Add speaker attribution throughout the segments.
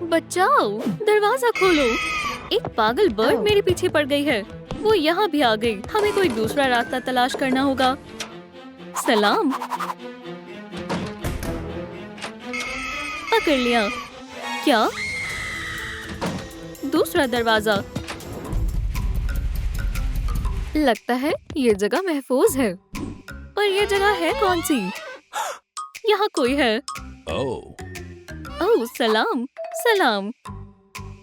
Speaker 1: बचाओ, दरवाजा खोलो। एक पागल बर्ड मेरे पीछे पड़ गई है। वो यहाँ भी आ गई। हमें कोई दूसरा रास्ता तलाश करना होगा। सलाम। पकड़ लिया। क्या? दूसरा दरवाजा। लगता है ये जगह महफूज है। पर ये जगह है कौन सी? यहाँ कोई है। ओह सलाम। सलाम।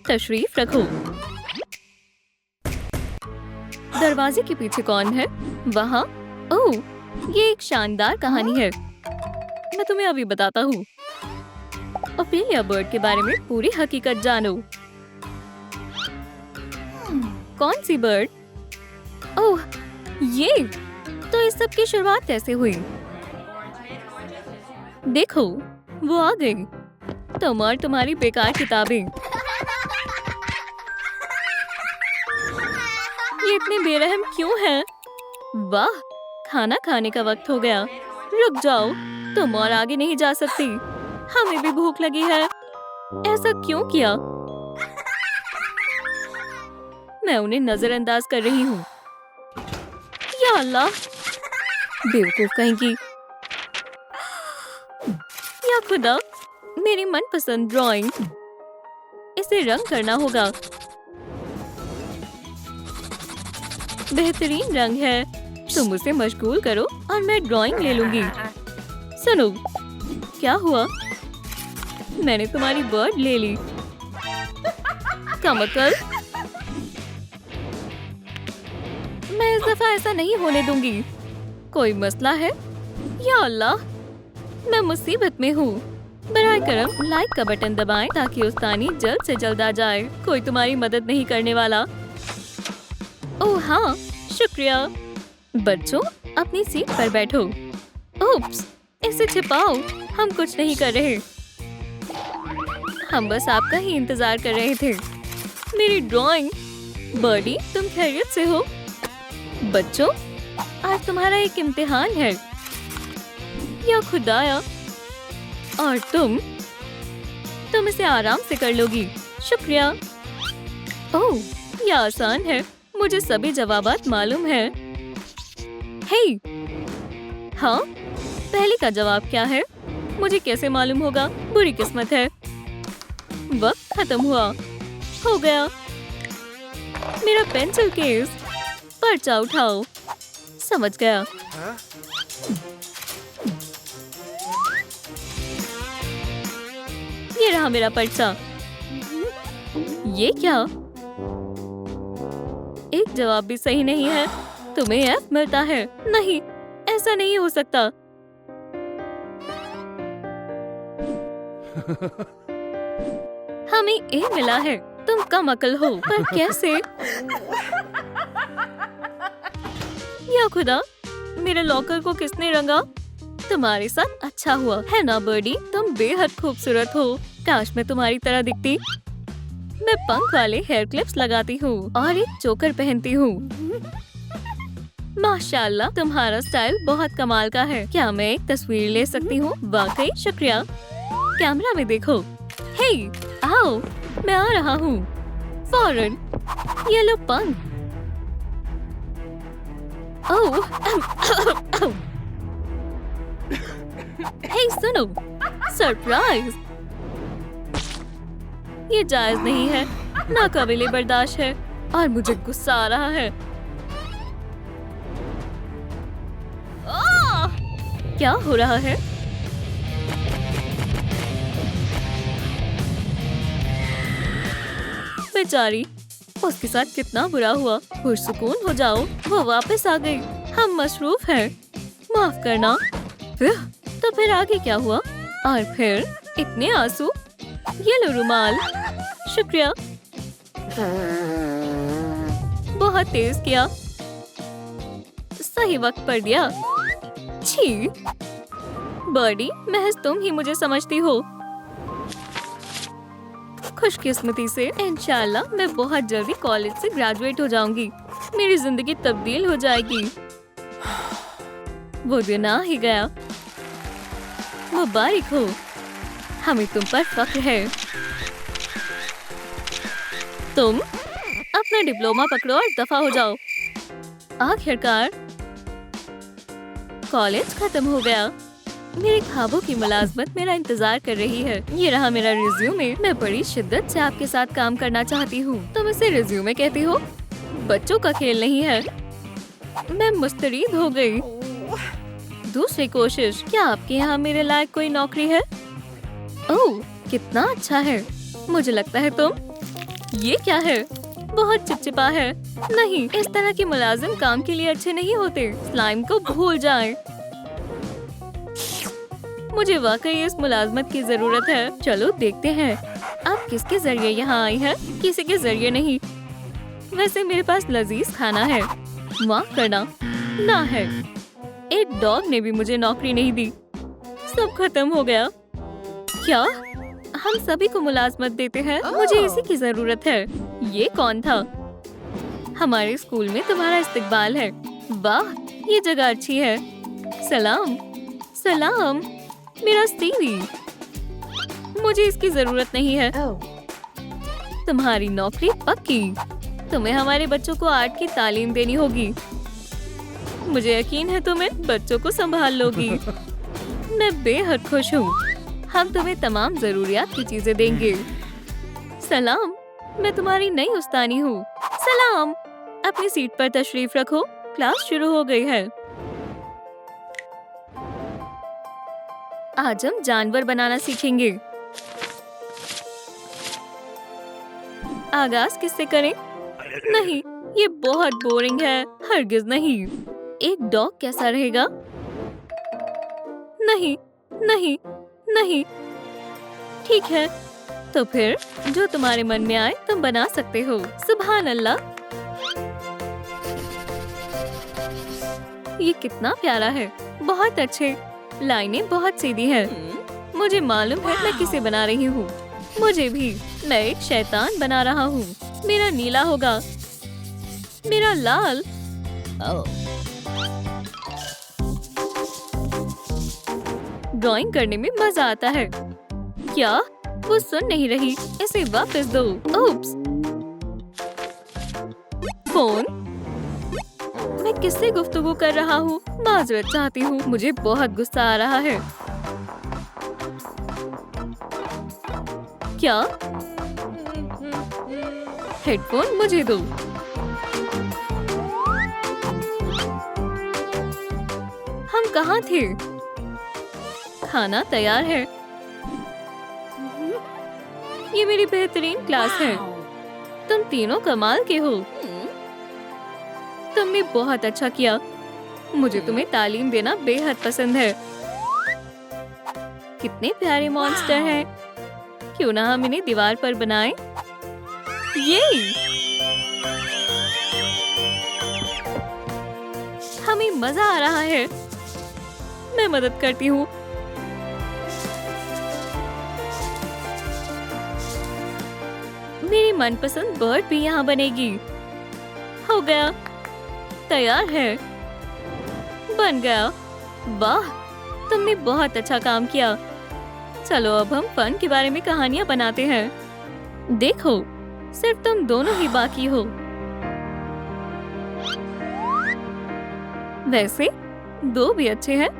Speaker 1: तशरीफ रखो। दरवाजे के पीछे कौन है? वहाँ। ओह, ये एक शानदार कहानी है। मैं तुम्हें अभी बताता हूँ। ओफेलिया बर्ड के बारे में पूरी हकीकत जानो। कौन सी बर्ड? ओह, ये तो इस सब की शुरुआत कैसे हुई? देखो, वो आ गई। तुम और तुम्हारी बेकार किताबें। ये इतने बेरहम क्यों हैं? वाह, खाना खाने का वक्त हो गया। रुक जाओ, तुम और आगे नहीं जा सकती। हमें भी भूख लगी है। ऐसा क्यों किया? मैं उन्हें नजरअंदाज कर रही हूँ। या अल्लाह, बेवकूफ कहेंगी। या खुदा, मेरी मनपसंद ड्राइंग। इसे रंग करना होगा। बेहतरीन रंग है। तुम उसे मशगूल करो और मैं ड्राइंग ले लूंगी। सुनो, क्या हुआ? मैंने तुम्हारी बर्ड ले ली। कमकल, मैं इस दफा ऐसा नहीं होने दूंगी। कोई मसला है? या अल्लाह, मैं मुसीबत में हूँ। बराए करम लाइक का बटन दबाएं ताकि उस्तानी जल्द से जल्द आ जाए। कोई तुम्हारी मदद नहीं करने वाला। ओह हाँ, शुक्रिया। बच्चों, अपनी सीट पर बैठो। ओप्स, इसे छिपाओ। हम कुछ नहीं कर रहे। हम बस आपका ही इंतजार कर रहे थे। मेरी ड्राइंग। बर्डी, तुम खैरियत से हो? बच्चों, आज तुम्हारा एक इम्तिहान है। या खुदाया, और तुम इसे आराम से कर लोगी। शुक्रिया। ओह, यह आसान है। मुझे सभी जवाबात मालूम है। हे, हाँ, पहले का जवाब क्या है? मुझे कैसे मालूम होगा? बुरी किस्मत है। वक्त खत्म हुआ। हो गया। मेरा पेंसिल केस। पर्चा उठाओ। समझ गया। ये रहा मेरा पर्चा। ये क्या? एक जवाब भी सही नहीं है। तुम्हें एफ मिलता है। नहीं, ऐसा नहीं हो सकता। हमें ए मिला है। तुम कम अकल हो। पर कैसे? या खुदा, मेरे लॉकर को किसने रंगा? तुम्हारे साथ अच्छा हुआ है ना बर्डी? तुम बेहद खूबसूरत हो। काश मैं तुम्हारी तरह दिखती। मैं पंख वाले हेयर क्लिप्स लगाती हूँ और एक चोकर पहनती हूँ। माशाल्लाह, तुम्हारा स्टाइल बहुत कमाल का है। क्या मैं एक तस्वीर ले सकती हूँ? वाकई शुक्रिया। कैमरा में देखो। हे, आओ, मैं आ रहा हूँ। फौरन। ये लो पंख। ओह, हे सुनो, सरप्राइज। ये जायज नहीं है। नाकाबिले बर्दाश्त है और मुझे गुस्सा आ रहा है। क्या हो रहा है? बेचारी, उसके साथ कितना बुरा हुआ। पुरसुकून हो जाओ, वो वापस आ गई। हम मसरूफ हैं। माफ करना। तो फिर आगे क्या हुआ? और फिर इतने आंसू। ये लो रुमाल। शुक्रिया। बहुत तेज किया। सही वक्त पर दिया। छी, बर्डी, महज तुम ही मुझे समझती हो। खुशकिस्मती से इंशाल्लाह मैं बहुत जल्दी कॉलेज से ग्रेजुएट हो जाऊंगी। मेरी जिंदगी तब्दील हो जाएगी। वो दिन आ ही गया। मुबारक हो, हमें तुम पर फख्र है। तुम अपना डिप्लोमा पकड़ो और दफा हो जाओ। आखिरकार कॉलेज खत्म हो गया। मेरे ख्वाबों की मुलाजमत मेरा इंतजार कर रही है। ये रहा मेरा रिज्यूमे। मैं बड़ी शिद्दत से आपके साथ काम करना चाहती हूँ। तुम इसे रिज्यूमे कहती हो? बच्चों का खेल नहीं है। मैं मुस्तरीद हो गई। दूसरी कोशिश। क्या आपके यहाँ मेरे लायक कोई नौकरी है? ओह, कितना अच्छा है। मुझे लगता है तुम। ये क्या है? बहुत चिपचिपा है। नहीं, इस तरह के मुलाजिम काम के लिए अच्छे नहीं होते। स्लाइम को भूल जाएं। मुझे वाकई इस मुलाजमत की जरूरत है। चलो देखते हैं आप किसके जरिए यहाँ आई है। किसी के जरिए नहीं। वैसे मेरे पास लजीज खाना है। माफ करना, ना है। एक डॉग ने भी मुझे नौकरी नहीं दी। सब खत्म हो गया। क्या हम सभी को मुलाजमत देते हैं? मुझे इसी की जरूरत है। ये कौन था? हमारे स्कूल में तुम्हारा इस्तकबाल है। वाह, ये जगह अच्छी है। सलाम। सलाम, मेरा सीवी। मुझे इसकी जरूरत नहीं है। तुम्हारी नौकरी पक्की। तुम्हें हमारे बच्चों को आर्ट की तालीम देनी होगी। मुझे यकीन है तुम इन बच्चों को संभाल लोगी। मैं बेहद खुश हूँ। हम तुम्हें तमाम जरूरियात की चीजें देंगे। सलाम, मैं तुम्हारी नई उस्तानी हूँ। सलाम, अपनी सीट पर तशरीफ रखो। क्लास शुरू हो गई है। आज हम जानवर बनाना सीखेंगे। आगाज किससे करें? नहीं, ये बहुत बोरिंग है। हरगिज नहीं। एक डॉग कैसा रहेगा? नहीं, नहीं, नहीं। ठीक है, तो फिर जो तुम्हारे मन में आए तुम बना सकते हो। सुभान अल्लाह, ये कितना प्यारा है। बहुत अच्छे। लाइनें बहुत सीधी हैं। मुझे मालूम है मैं किसे बना रही हूँ। मुझे भी। मैं एक शैतान बना रहा हूँ। मेरा नीला होगा। मेरा लाल। ड्राइंग करने में मजा आता है। क्या? वो सुन नहीं रही। इसे वापस दो। ओप्स। फोन। मैं किससे गुफ्तगू कर रहा हूँ? माजरत चाहती हूँ। मुझे बहुत गुस्सा आ रहा है। क्या? हेडफोन मुझे दो। हम कहाँ थे? खाना तैयार है। ये मेरी बेहतरीन क्लास है। तुम तीनों कमाल के हो। तुमने बहुत अच्छा किया। मुझे तुम्हें तालीम देना बेहद पसंद है। कितने प्यारे मॉन्स्टर हैं। क्यों ना हम इन्हें दीवार पर बनाएं? ये हमें मजा आ रहा है। मैं मदद करती हूँ। मेरी मनपसंद बर्ड भी यहाँ बनेगी। हो गया, तैयार है। बन गया। वाह, तुमने बहुत अच्छा काम किया। चलो अब हम फन के बारे में कहानियाँ बनाते हैं। देखो, सिर्फ तुम दोनों ही बाकी हो। वैसे दो भी अच्छे हैं।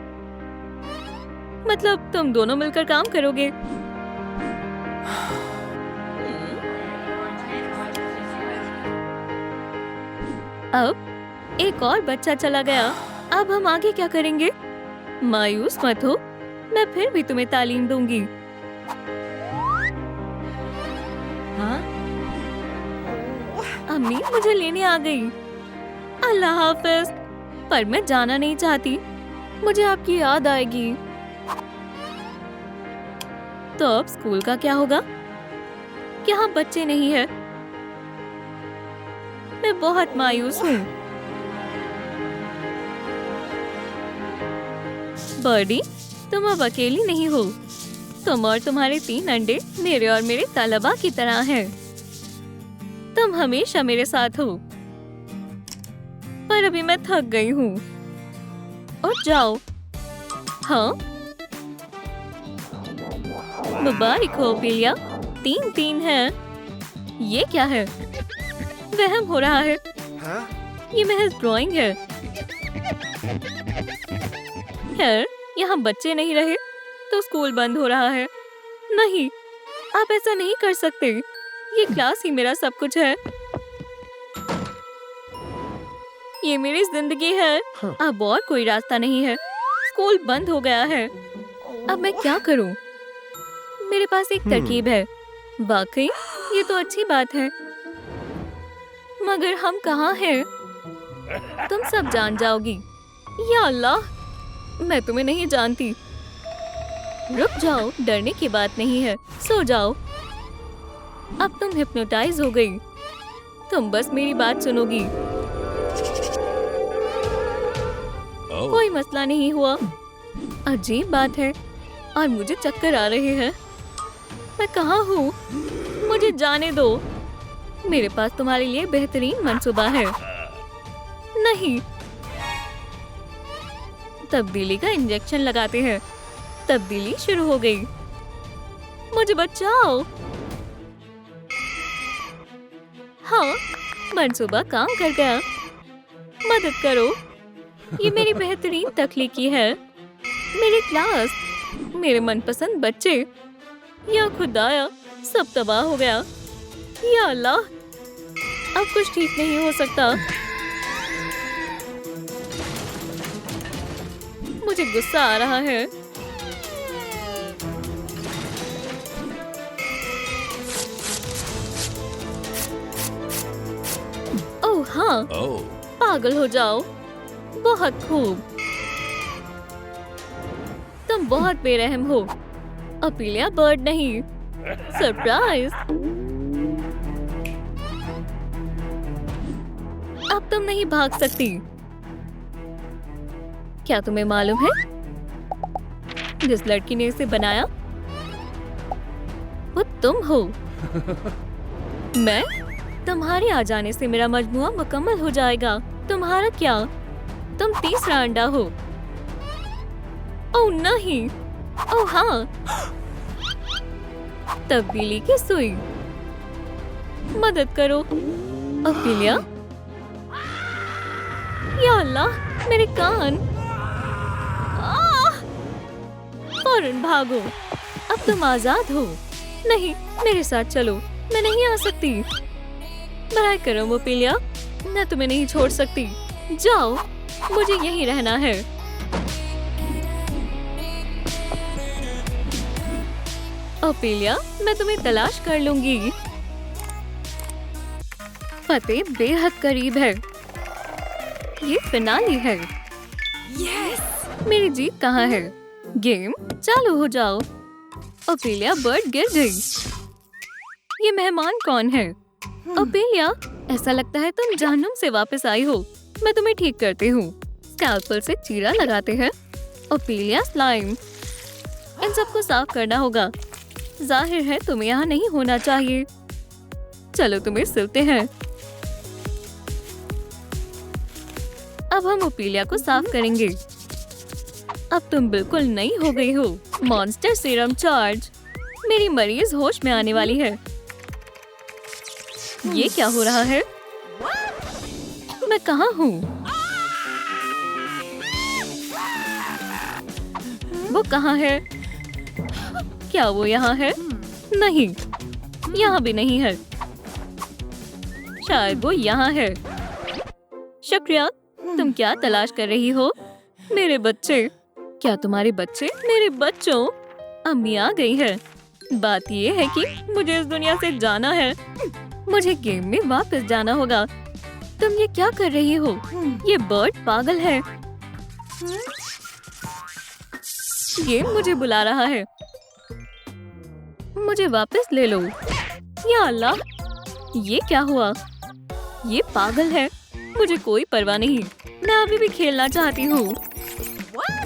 Speaker 1: मतलब तुम दोनों मिलकर काम करोगे। अब एक और बच्चा चला गया। अब हम आगे क्या करेंगे? मायूस मत हो, मैं फिर भी तुम्हें तालीम दूंगी। हाँ? अम्मी मुझे लेने आ गई। अल्लाह हाफिज। पर मैं जाना नहीं चाहती। मुझे आपकी याद आएगी। तो अब स्कूल का क्या होगा? यहाँ बच्चे नहीं है। मैं बहुत मायूस हूँ। बर्डी, तुम अब अकेली नहीं हो। तुम और तुम्हारे 3 अंडे मेरे और मेरे तलबा की तरह हैं। तुम हमेशा मेरे साथ हो। पर अभी मैं थक गई हूँ। और जाओ। हाँ, मुबारक हो पिलिया। 3-3 है। ये क्या है? वहम हो रहा है। ये महज ड्राइंग है। खैर, यहाँ बच्चे नहीं रहे तो स्कूल बंद हो रहा है। नहीं, आप ऐसा नहीं कर सकते। ये क्लास ही मेरा सब कुछ है। ये मेरी जिंदगी है। अब और कोई रास्ता नहीं है। स्कूल बंद हो गया है। अब मैं क्या करूं? मेरे पास एक तरकीब है। वाकई ये तो अच्छी बात है। मगर हम कहाँ हैं? तुम सब जान जाओगी। या अल्लाह, मैं तुम्हें नहीं जानती। रुक जाओ, डरने की बात नहीं है। सो जाओ। अब तुम हिप्नोटाइज हो गई। तुम बस मेरी बात सुनोगी। कोई मसला नहीं हुआ। अजीब बात है और मुझे चक्कर आ रहे हैं। मैं कहाँ हूँ? मुझे जाने दो। मेरे पास तुम्हारे लिए बेहतरीन मंसूबा है। नहीं, तब्दीली का इंजेक्शन लगाते हैं। तब्दीली शुरू हो गई। मुझे बचाओ। हाँ, मंसूबा काम कर गया। मदद करो। ये मेरी बेहतरीन तख्लीकी है। मेरी क्लास, मेरे मनपसंद बच्चे। या खुदाया, सब तबाह हो गया। या अल्लाह, अब कुछ ठीक नहीं हो सकता। मुझे गुस्सा आ रहा है। ओह हाँ, पागल हो जाओ। बहुत खूब। तुम बहुत बेरहम हो। अपीलिया बर्ड नहीं। सरप्राइज। अब तुम नहीं भाग सकती। क्या तुम्हें मालूम है जिस लड़की ने इसे बनाया वो तुम हो। मैं? तुम्हारे आ जाने से मेरा मजमुआ मुकम्मल हो जाएगा। तुम्हारा क्या? तुम तीसरा अंडा हो। ओह नहीं। ओह हाँ, तब्दीली की सुई। मदद करो। अपीलिया। या अल्लाह, मेरे कान। फौरन भागो। अब तुम आजाद हो। नहीं, मेरे साथ चलो। मैं नहीं आ सकती। बराए करम अपीलिया, मैं तुम्हें नहीं छोड़ सकती। जाओ, मुझे यहीं रहना है। अपीलिया, मैं तुम्हें तलाश कर लूंगी। फतेह बेहद करीब है। ये फिनाली है। मेरी जीत कहाँ है? गेम चालू हो जाओ। अपीलिया बर्ड गिर गई। ये मेहमान कौन है? अपीलिया, ऐसा लगता है तुम जहन्नुम से वापस आई हो। मैं तुम्हें ठीक करती हूँ। स्कैल्पल से चीरा लगाते हैं। अपीलिया स्लाइम। इन सबको साफ करना होगा। जाहिर है तुम्हें यहाँ नहीं होना चाहिए। चलो तुम्हें सिलते हैं। अब हम अपीलिया को साफ करेंगे। अब तुम बिल्कुल नई हो गई हो। Monster serum charge. मेरी मरीज होश में आने वाली है। ये क्या हो रहा है? मैं कहाँ हूँ? वो कहाँ है? क्या वो यहाँ है? नहीं, यहाँ भी नहीं है। शायद वो यहाँ है। शुक्रिया। तुम क्या तलाश कर रही हो? मेरे बच्चे। क्या तुम्हारे बच्चे? मेरे बच्चों। अम्मी आ गई है। बात ये है कि मुझे इस दुनिया से जाना है। मुझे गेम में वापस जाना होगा। तुम ये क्या कर रही हो? ये बर्ड पागल है। गेम मुझे बुला रहा है। मुझे वापस ले लो। या अल्लाह, ये क्या हुआ? ये पागल है। मुझे कोई परवाह नहीं। मैं अभी भी खेलना चाहती हूँ।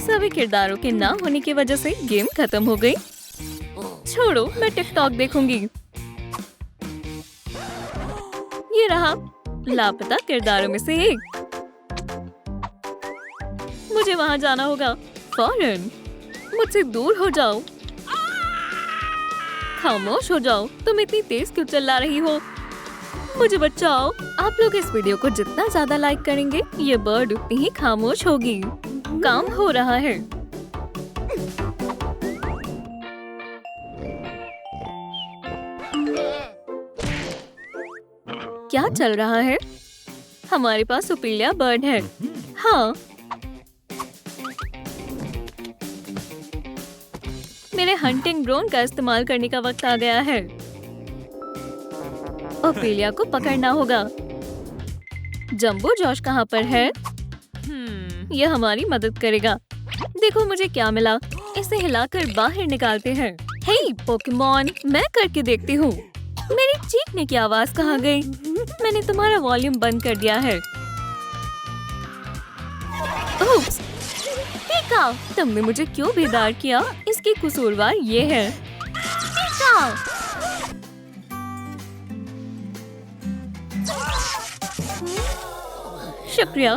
Speaker 1: सभी किरदारों के ना होने की वजह से गेम खत्म हो गई। छोड़ो, मैं टिकटॉक देखूंगी। ये रहा लापता किरदारों में से एक। मुझे वहां जाना होगा। फौरन। मुझसे दूर हो जाओ। खामोश हो जाओ। तुम इतनी तेज क्यों चिल्ला रही हो? मुझे बचाओ। आप लोग इस वीडियो को जितना ज्यादा लाइक करेंगे ये बर्ड उतनी ही खामोश होगी। काम हो रहा है। क्या चल रहा है? हमारे पास ओपिलिया बर्ड है। हाँ, मेरे हंटिंग ड्रोन का इस्तेमाल करने का वक्त आ गया है। ओपिलिया को पकड़ना होगा। जंबो जॉश कहाँ पर है? यह हमारी मदद करेगा। देखो मुझे क्या मिला। इसे हिलाकर बाहर निकालते हैं। हे पोकेमॉन, मैं करके देखती हूँ। मेरी चीखने की आवाज कहाँ गई? मैंने तुम्हारा वॉल्यूम बंद कर दिया है। ओप्स! पीका! तुमने मुझे क्यों बेदार किया? इसकी कसूरवार ये है। पीका! शुक्रिया।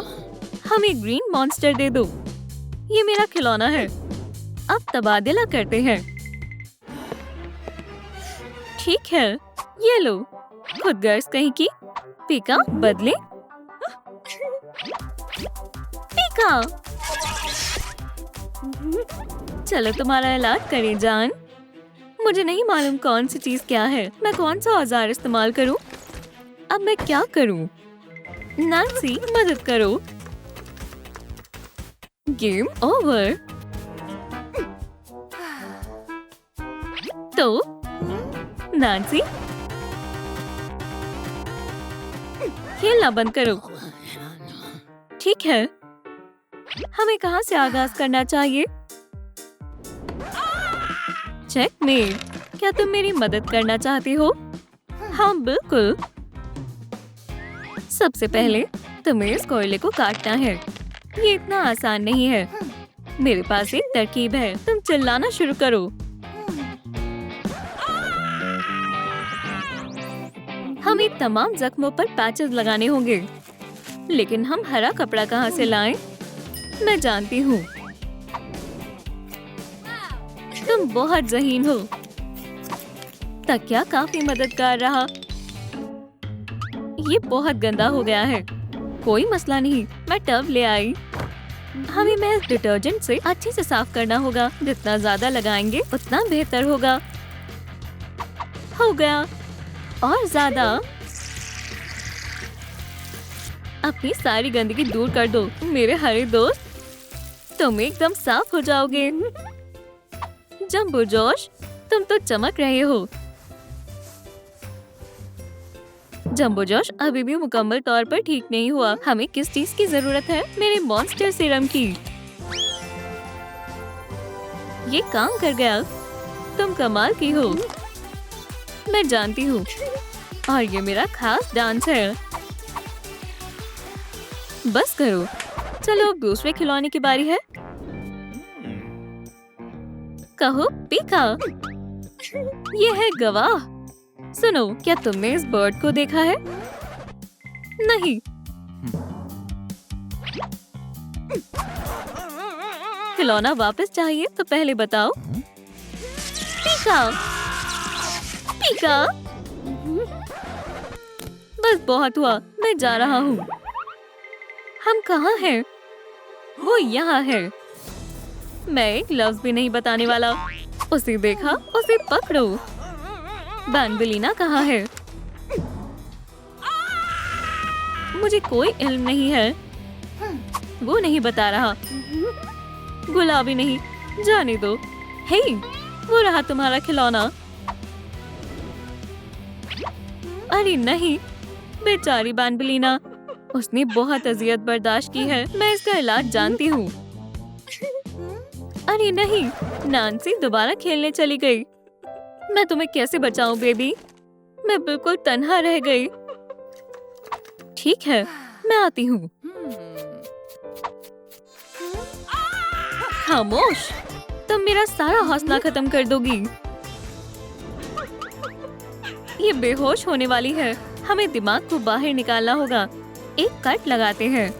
Speaker 1: हमें ग्रीन मॉन्स्टर दे दो। ये मेरा खिलौना है। अब तबादला करते हैं। ठीक है, ये लो। खुदगर्ज कहीं की। पीका बदले। पीका! चलो तुम्हारा इलाज करें जान। मुझे नहीं मालूम कौन सी चीज क्या है। मैं कौन सा औजार इस्तेमाल करूं? अब मैं क्या करूं? नैन्सी मदद करो। Game over. तो नैन्सी खेलना बंद करो। ठीक है, हमें कहाँ से आगाज करना चाहिए? चेकमेट। क्या तुम मेरी मदद करना चाहती हो? हाँ बिल्कुल। सबसे पहले तुम्हें इस कोयले को काटना है। ये इतना आसान नहीं है। मेरे पास एक तरकीब है। तुम चिल्लाना शुरू करो। हमें तमाम जख्मों पर पैचेस लगाने होंगे। लेकिन हम हरा कपड़ा कहाँ से लाएं? मैं जानती हूँ। तुम बहुत ज़हीन हो। तकिया काफी मददगार रहा। ये बहुत गंदा हो गया है। कोई मसला नहीं, मैं टब ले आई। हमें महज डिटर्जेंट से अच्छे से साफ करना होगा। जितना ज्यादा लगाएंगे उतना बेहतर होगा। हो गया। और ज्यादा। अपनी सारी गंदगी दूर कर दो मेरे हरे दोस्त। तुम एकदम साफ हो जाओगे। जंबो जॉश, तुम तो चमक रहे हो। जंबो जॉश अभी भी मुकम्मल तौर पर ठीक नहीं हुआ। हमें किस चीज की जरूरत है? मेरे मॉन्स्टर सीरम की। ये काम कर गया। तुम कमाल की हो। मैं जानती हूँ। और ये मेरा खास डांस है। बस करो। चलो अब दूसरे खिलौने की बारी है। कहो पीका। ये है गवाह। सुनो, क्या तुमने इस बर्ड को देखा है? नहीं। खिलौना वापस चाहिए तो पहले बताओ। पीका! पीका! बस बहुत हुआ। मैं जा रहा हूँ। हम कहाँ हैं? वो यहाँ है। मैं एक लफ्ज भी नहीं बताने वाला। उसे देखा, उसे पकड़ो। बैंबलिना कहाँ है? मुझे कोई इल्म नहीं है। वो नहीं बता रहा। गुलाबी नहीं, जाने दो। हे, वो रहा तुम्हारा खिलौना। अरे नहीं, बेचारी बैंबलिना। उसने बहुत अजियत बर्दाश्त की है। मैं इसका इलाज जानती हूँ। अरे नहीं, नैन्सी दोबारा खेलने चली गई। मैं तुम्हें कैसे बचाऊं बेबी? मैं बिल्कुल तन्हा रह गई। ठीक है, मैं आती हूँ। खामोश, तुम मेरा सारा हौसला खत्म कर दोगी। ये बेहोश होने वाली है। हमें दिमाग को बाहर निकालना होगा। एक कट लगाते हैं।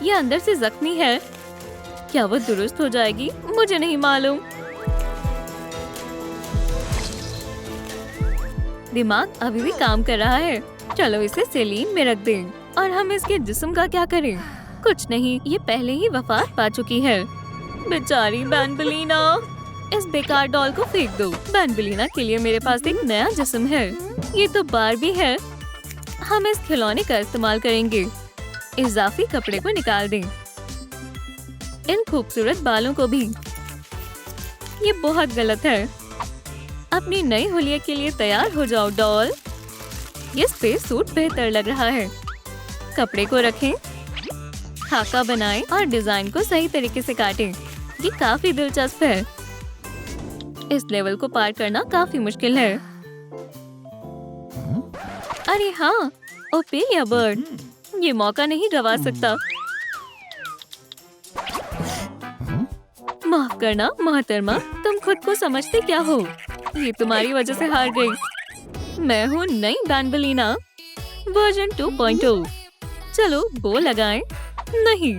Speaker 1: ये अंदर से जख्मी है। क्या वो दुरुस्त हो जाएगी? मुझे नहीं मालूम। दिमाग अभी भी काम कर रहा है। चलो इसे सेलीन में रख दें। और हम इसके जिस्म का क्या करें? कुछ नहीं, ये पहले ही वफात पा चुकी है। बेचारी बैंबलीना। इस बेकार डॉल को फेंक दो। बैंबलीना के लिए मेरे पास एक नया जिस्म है। ये तो बारबी है। हम इस खिलौने का इस्तेमाल करेंगे। इजाफी कपड़े को निकाल दें। इन खूबसूरत बालों को भी। ये बहुत गलत है। अपनी नई हुलिया के लिए तैयार हो जाओ डॉल। ये स्पेस सूट बेहतर लग रहा है। कपड़े को रखें, खाका बनाएं और डिजाइन को सही तरीके से काटें। ये काफी दिलचस्प है। इस लेवल को पार करना काफी मुश्किल है। अरे हाँ, ओपेलिया बर्ड, ये मौका नहीं गवा सकता। माफ करना मोहतरमा, तुम खुद को समझते क्या हो? ये तुम्हारी वजह से हार गई। मैं हूँ नई बैंबलीना वर्जन 2.0। चलो बो लगाएं। नहीं।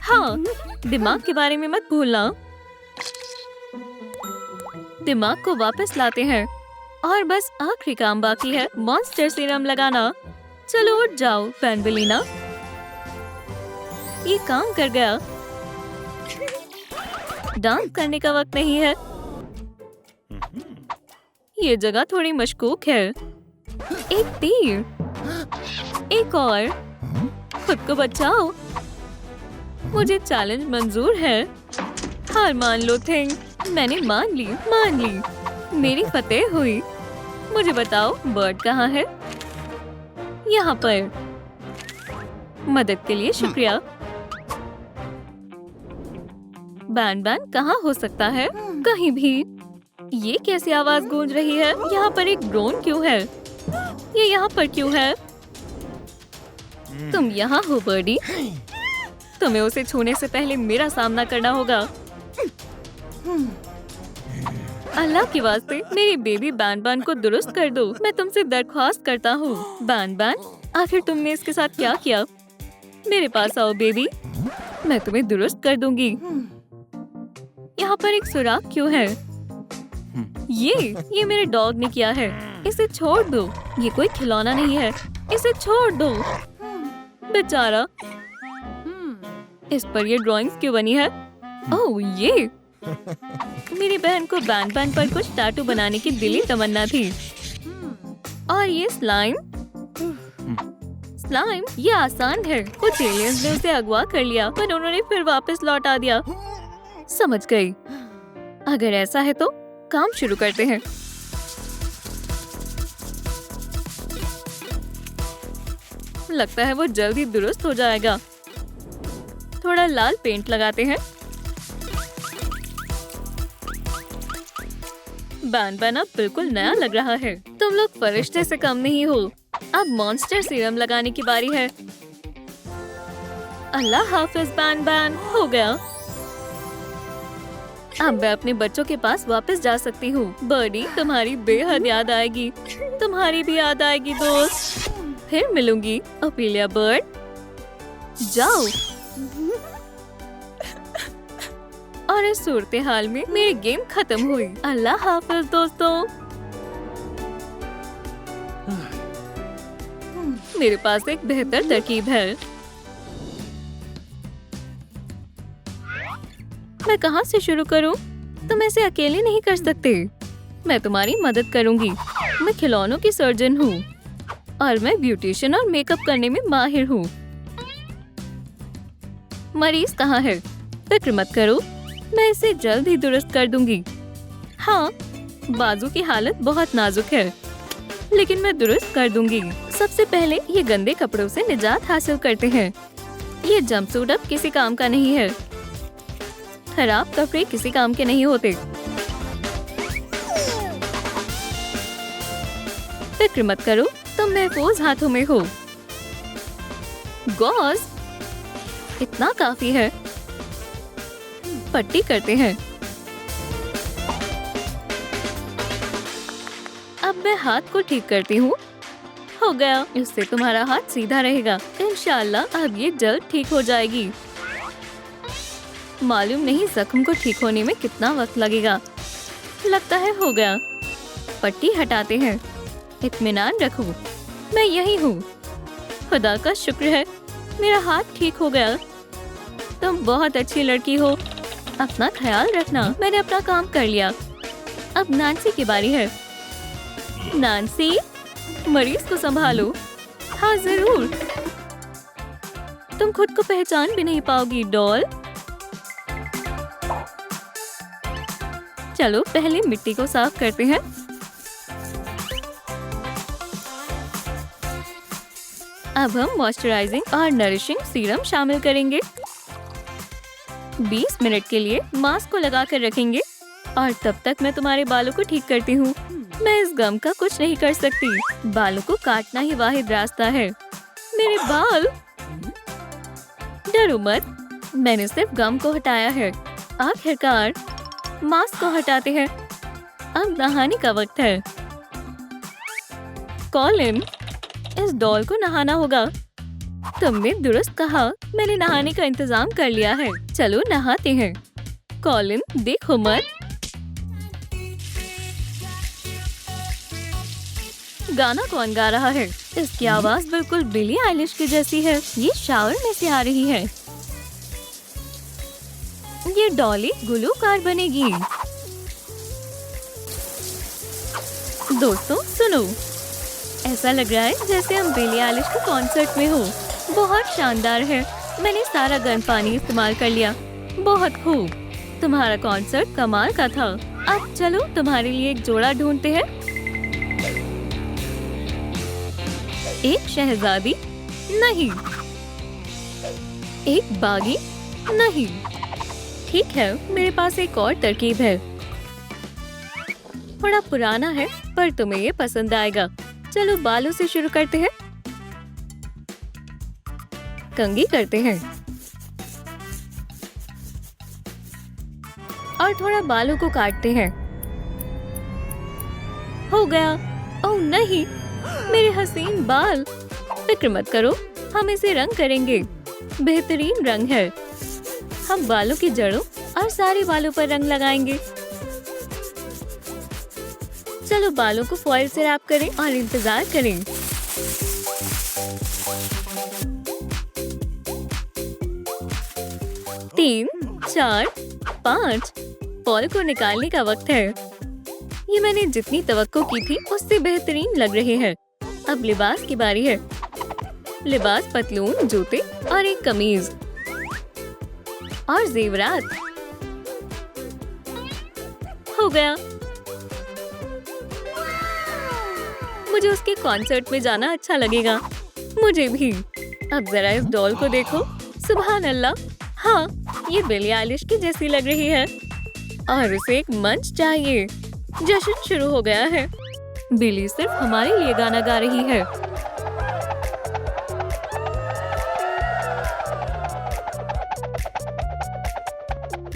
Speaker 1: हाँ, दिमाग के बारे में मत भूलना। दिमाग को वापस लाते हैं और बस आखिरी काम बाकी है, मॉन्स्टर सीरम लगाना। चलो उठ जाओ बैंबलीना। ये काम कर गया। डांस करने का वक्त नहीं है। ये जगह थोड़ी मशकूक है। एक तीर, एक और। खुद को बचाओ। मुझे चैलेंज मंजूर है। हार मान लो थिंग। मैंने मान ली। मेरी फतेह हुई। मुझे बताओ बर्ड कहाँ है? यहाँ पर। मदद के लिए शुक्रिया। बैन बैन कहाँ हो सकता है? कहीं भी। ये कैसी आवाज गूंज रही है? यहाँ पर एक ड्रोन क्यों है? ये यहाँ पर क्यों है? तुम यहाँ हो बर्डी। तुम्हें उसे छूने से पहले मेरा सामना करना होगा। अल्लाह के वास्ते मेरी बेबी बैन बैन को दुरुस्त कर दो। मैं तुमसे दरख्वास्त करता हूँ। बैन बैन, आखिर तुमने इसके साथ क्या किया? मेरे पास आओ बेबी, मैं तुम्हें दुरुस्त कर दूंगी। यहाँ पर एक सुराख क्यों है? ये मेरे डॉग ने किया है। इसे छोड़ दो। ये कोई खिलौना नहीं है। इसे छोड़ दो। बेचारा। इस पर ये ड्राइंग्स क्यों बनी है? ओह ये। मेरी बहन को बैन बैन पर कुछ टैटू बनाने की दिली तमन्ना थी। और ये स्लाइम। ये आसान है। कुछ एलियंस ने उसे अगवा कर लिया पर उन्होंने फिर वापस लौटा दिया। समझ गई। अगर ऐसा है तो काम शुरू करते हैं। लगता है वो जल्दी दुरुस्त हो जाएगा। थोड़ा लाल पेंट लगाते हैं। बैन बैन अब बिल्कुल नया लग रहा है। तुम लोग फरिश्ते से कम नहीं हो। अब मॉन्स्टर सीरम लगाने की बारी है। अल्लाह हाफिज बैन बैन। हो गया। अब मैं अपने बच्चों के पास वापस जा सकती हूँ। बर्डी, तुम्हारी बेहद याद आएगी। तुम्हारी भी याद आएगी दोस्त। फिर मिलूंगी ओपेलिया बर्ड। जाओ। और इस सूरत हाल में मेरी गेम खत्म हुई। अल्लाह हाफिज दोस्तों। मेरे पास एक बेहतर तरकीब है। मैं कहाँ से शुरू करूँ? तुम ऐसे अकेले नहीं कर सकते। मैं तुम्हारी मदद करूँगी। मैं खिलौनों की सर्जन हूँ और मैं ब्यूटिशियन और मेकअप करने में माहिर हूँ। मरीज कहाँ है? फिक्र मत करो, मैं इसे जल्द ही दुरुस्त कर दूंगी। हाँ, बाजू की हालत बहुत नाजुक है, लेकिन मैं दुरुस्त कर दूंगी। सबसे पहले ये गंदे कपड़ों से निजात हासिल करते हैं। ये जंपसूट अब किसी काम का नहीं है। खराब कपड़े किसी काम के नहीं होते। फिक्र मत करो, तुम महफूज हाथों में हो। गॉज, इतना काफी है। पट्टी करते हैं। अब मैं हाथ को ठीक करती हूँ। हो गया। इससे तुम्हारा हाथ सीधा रहेगा। इंशाल्लाह अब ये जल्द ठीक हो जाएगी। मालूम नहीं जख्म को ठीक होने में कितना वक्त लगेगा। लगता है हो गया। पट्टी हटाते हैं। इत्मीनान रखो, मैं यही हूँ। खुदा का शुक्र है, मेरा हाथ ठीक हो गया। तुम बहुत अच्छी लड़की हो। अपना ख्याल रखना। मैंने अपना काम कर लिया। अब नैन्सी की बारी है। नैन्सी, मरीज को संभालो। हाँ जरूर। तुम खुद को पहचान भी नहीं पाओगी डॉल। चलो पहले मिट्टी को साफ करते हैं। अब हम मॉइस्चराइजिंग और नरिशिंग सीरम शामिल करेंगे। 20 मिनट के लिए मास्क को लगा कर रखेंगे और तब तक मैं तुम्हारे बालों को ठीक करती हूँ। मैं इस गम का कुछ नहीं कर सकती। बालों को काटना ही वाहिद रास्ता है। मेरे बाल। डरो मत, मैंने सिर्फ गम को हटाया है। आखिरकार मास्क को हटाते हैं। अब नहाने का वक्त है। कॉलिन, इस डॉल को नहाना होगा। तुमने दुरुस्त कहा, मैंने नहाने का इंतजाम कर लिया है। चलो नहाते हैं। कॉलिन देखो मत। गाना कौन गा रहा है? इसकी आवाज बिल्कुल बिली आइलिश की जैसी है। ये शावर में से आ रही है। ये डॉली गुलूकार बनेगी। दोस्तों सुनो, ऐसा लग रहा है जैसे हम बिली आइलिश के कॉन्सर्ट में हो। बहुत शानदार है। मैंने सारा गर्म पानी इस्तेमाल कर लिया। बहुत खूब। तुम्हारा कॉन्सर्ट कमाल का था। अब चलो तुम्हारे लिए एक जोड़ा ढूंढते हैं। एक शहजादी नहीं, एक बागी नहीं। ठीक है, मेरे पास एक और तरकीब है। थोड़ा पुराना है पर तुम्हें ये पसंद आएगा। चलो बालों से शुरू करते हैं। कंघी करते हैं और थोड़ा बालों को काटते हैं। हो गया। ओह नहीं, मेरे हसीन बाल। फिक्र मत करो, हम इसे रंग करेंगे। बेहतरीन रंग है। हम बालों की जड़ों और सारे बालों पर रंग लगाएंगे। चलो बालों को फॉइल से रैप करें और इंतजार करें। तीन, 4, 5। फॉल को निकालने का वक्त है। ये मैंने जितनी तवक्को की थी उससे बेहतरीन लग रहे हैं। अब लिबास की बारी है। लिबास पतलून, जूते और एक कमीज और जेवरात। हो गया। मुझे उसके कॉन्सर्ट में जाना अच्छा लगेगा। मुझे भी। अब जरा इस डॉल को देखो। सुभान अल्लाह। हाँ, ये बिली आइलिश की जैसी लग रही है। और उसे एक मंच चाहिए। जश्न शुरू हो गया है। बिली सिर्फ हमारे लिए गाना गा रही है।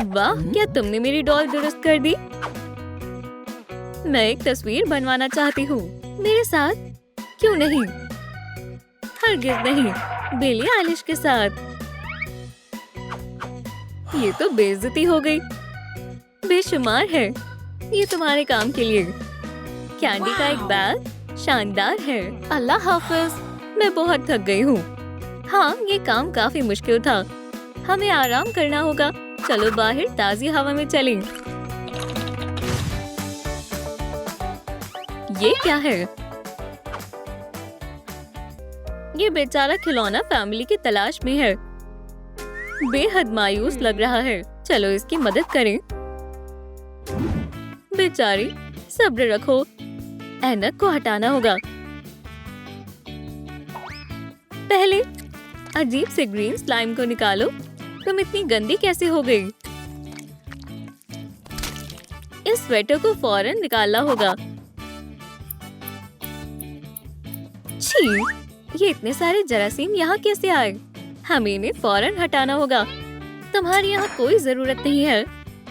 Speaker 1: वाह, क्या तुमने मेरी डॉल दुरुस्त कर दी? मैं एक तस्वीर बनवाना चाहती हूँ। मेरे साथ? क्यों नहीं? हरगिज नहीं, बिली आइलिश के साथ। ये तो बेइज्जती हो गई। बेशुमार है। ये तुम्हारे काम के लिए। कैंडी का एक बैग शानदार है। अल्लाह हाफिज। मैं बहुत थक गई हूँ। हाँ, ये काम काफी मुश्किल था। हमें आराम करना होगा। चलो बाहर ताजी हवा में चलें। ये क्या है? ये बेचारा खिलौना फैमिली की तलाश में है। बेहद मायूस लग रहा है। चलो इसकी मदद करें। बेचारी, सब्र रखो। ऐनक को हटाना होगा। पहले अजीब से ग्रीन स्लाइम को निकालो। तुम इतनी गंदी कैसे हो गई? इस स्वेटर को फौरन निकालना होगा। छी, ये इतने सारे जरासीम यहाँ कैसे आए? हमें इन्हें फौरन हटाना होगा। तुम्हारी यहाँ कोई जरूरत नहीं है।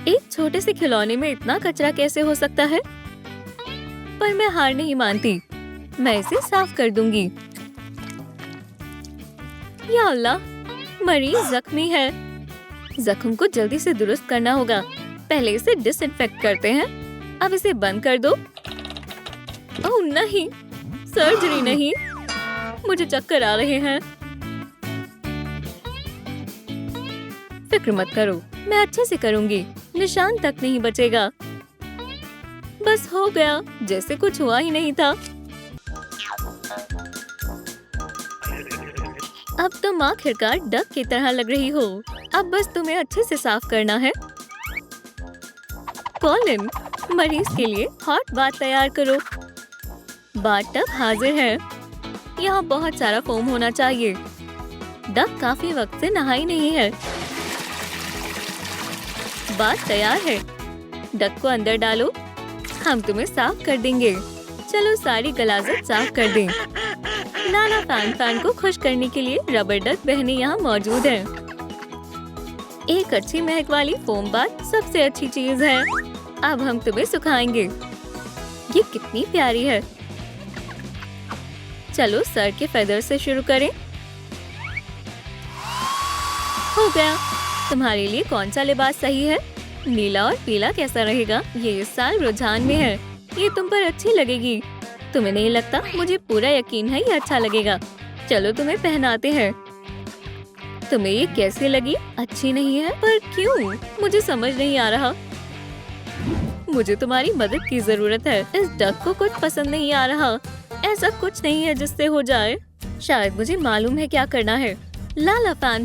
Speaker 1: एक छोटे से खिलौने में इतना कचरा कैसे हो सकता है? पर मैं हार नहीं मानती। मैं इसे साफ कर दूंगी। या अल्लाह, मरीज जख्मी है। जख्म को जल्दी से दुरुस्त करना होगा। पहले इसे डिसइंफेक्ट करते हैं। अब इसे बंद कर दो। ओह नहीं, सर्जरी नहीं, मुझे चक्कर आ रहे हैं। फिक्र मत करो, मैं अच्छे से करूंगी, निशान तक नहीं बचेगा। बस हो गया, जैसे कुछ हुआ ही नहीं था। अब तुम आखिरकार डक की तरह लग रही हो। अब बस तुम्हें अच्छे से साफ करना है। कॉलिन, मरीज के लिए हॉट बाथ तैयार करो। बाथटब हाजिर है। यहाँ बहुत सारा फोम होना चाहिए। डक काफी वक्त से नहाई नहीं है। बात तैयार है। डक को अंदर डालो, हम तुम्हें साफ कर देंगे। चलो सारी गलाजत साफ कर दें। लाला फैन को खुश करने के लिए रबर डक बहनें यहाँ मौजूद हैं। एक अच्छी महक वाली फोम बाथ सबसे अच्छी चीज है। अब हम तुम्हें सुखाएंगे। ये कितनी प्यारी है। चलो सर के फेदर से शुरू करें। हो गया। तुम्हारे लिए कौन सा लिबास सही है? नीला और पीला कैसा रहेगा? ये इस साल रुझान में है। ये तुम पर अच्छी लगेगी। तुम्हें नहीं लगता? मुझे पूरा यकीन है ये अच्छा लगेगा। चलो तुम्हें पहनाते हैं। तुम्हें ये कैसी लगी? अच्छी नहीं है, पर क्यों? मुझे समझ नहीं आ रहा। मुझे तुम्हारी मदद की जरूरत है। इस डक को कुछ पसंद नहीं आ रहा। ऐसा कुछ नहीं है जिससे हो जाए। शायद मुझे मालूम है क्या करना है। लाला फैन,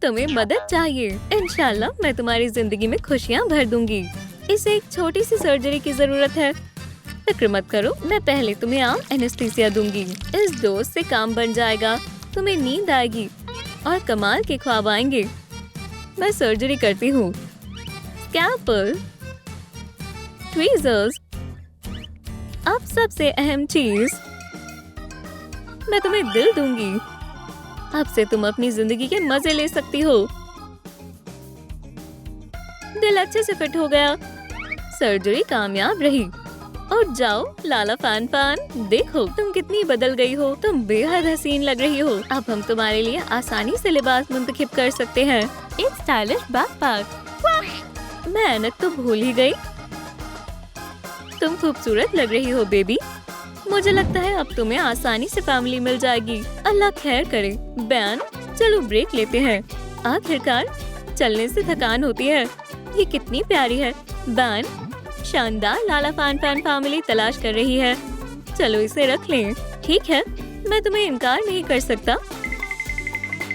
Speaker 1: तुम्हें मदद चाहिए। इंशाल्लाह मैं तुम्हारी जिंदगी में खुशियाँ भर दूंगी। इसे एक छोटी सी सर्जरी की जरूरत है। फिक्र मत करो, मैं पहले तुम्हें आम एनेस्थीसिया दूंगी। इस डोज से काम बन जाएगा। तुम्हें नींद आएगी और कमाल के ख्वाब आएंगे। मैं सर्जरी करती हूँ। स्कैल्पेल, ट्वीजर्स, अब सबसे अहम चीज, मैं तुम्हें दिल दूंगी। अब से तुम अपनी जिंदगी के मजे ले सकती हो। दिल अच्छे से फिट हो गया। सर्जरी कामयाब रही। और जाओ लाला फैन, देखो तुम कितनी बदल गई हो। तुम बेहद हसीन लग रही हो। अब हम तुम्हारे लिए आसानी से लिबास मुंतखब कर सकते हैं। एक स्टाइलिश बैकपैक। मैं ऐनक तो भूल ही गई। तुम खूबसूरत लग रही हो बेबी। मुझे लगता है अब तुम्हें आसानी से फैमिली मिल जाएगी। अल्लाह खैर करे। बैन, चलो ब्रेक लेते हैं। आखिरकार चलने से थकान होती है। ये कितनी प्यारी है। बैन, शानदार लाला फैन फैमिली तलाश कर रही है। चलो इसे रख लें। ठीक है, मैं तुम्हें इनकार नहीं कर सकता।